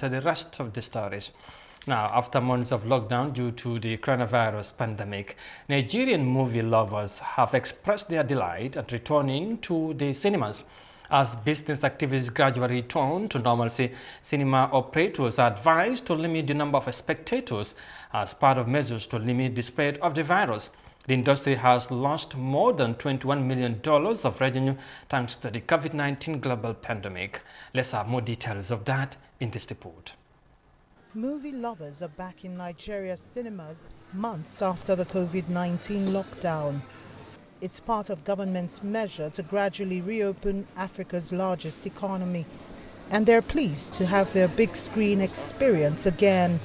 To the rest of the stories. Now, after months of lockdown due to the coronavirus pandemic, Nigerian movie lovers have expressed their delight at returning to the cinemas. As business activities gradually return to normalcy, cinema operators are advised to limit the number of spectators as part of measures to limit the spread of the virus. The industry has lost more than $21 million of revenue thanks to the COVID-19 global pandemic. Let's have more details of that in this report. Movie lovers are back in Nigeria's cinemas months after the COVID-19 lockdown. It's part of government's measure to gradually reopen Africa's largest economy. And they're pleased to have their big screen experience again.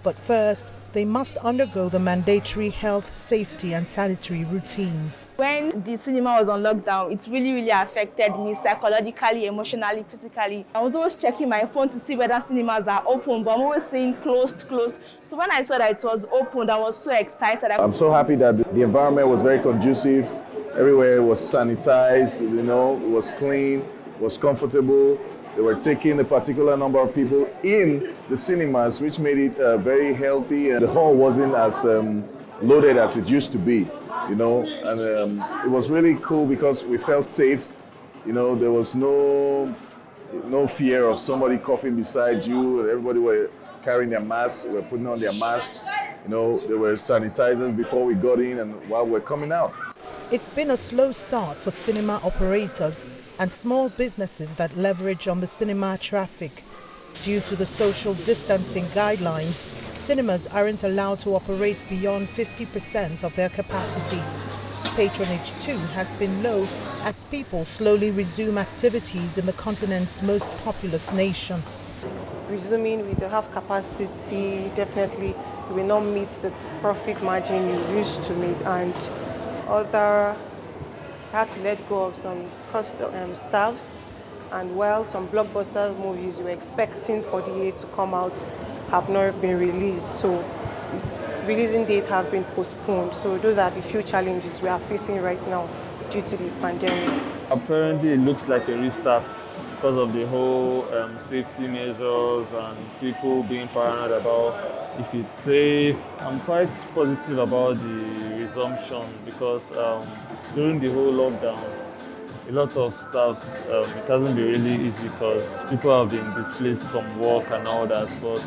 But first, they must undergo the mandatory health, safety and sanitary routines. When the cinema was on lockdown, it really affected me psychologically, emotionally, physically. I was always checking my phone to see whether cinemas are open, but I'm always saying closed. So when I saw that it was opened, I was so excited. I'm so happy that the environment was very conducive. Everywhere was sanitized, it was clean, it was comfortable. They were taking a particular number of people in the cinemas, which made it very healthy, and the hall wasn't as loaded as it used to be, and it was really cool because we felt safe. There was no fear of somebody coughing beside you. Everybody were carrying their masks, were putting on their masks. There were sanitizers before we got in and while we're coming out. It's been a slow start for cinema operators and small businesses that leverage on the cinema traffic. Due to the social distancing guidelines, cinemas aren't allowed to operate beyond 50% of their capacity. Patronage too has been low as people slowly resume activities in the continent's most populous nation. Resuming with the half capacity, definitely you will not meet the profit margin you used to meet, and had to let go of some staffs, and while some blockbuster movies you were expecting for the year to come out have not been released, so releasing dates have been postponed. So those are the few challenges we are facing right now due to the pandemic. Apparently it looks like a restart because of the whole safety measures and people being paranoid about if it's safe. I'm quite positive about the resumption because during the whole lockdown, a lot of staffs, it hasn't been really easy because people have been displaced from work and all that, but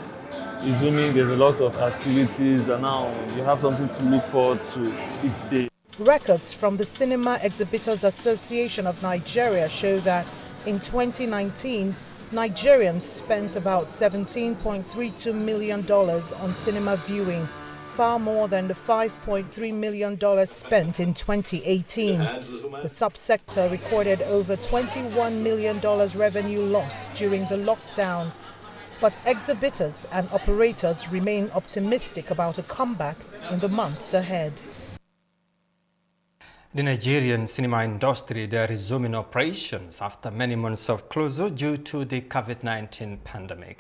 resuming, there's a lot of activities and now you have something to look forward to each day. Records from the Cinema Exhibitors Association of Nigeria show that in 2019, Nigerians spent about $17.32 million on cinema viewing, far more than the $5.3 million spent in 2018. The subsector recorded over $21 million revenue loss during the lockdown. But exhibitors and operators remain optimistic about a comeback in the months ahead. The Nigerian cinema industry, they are resuming operations after many months of closure due to the COVID-19 pandemic.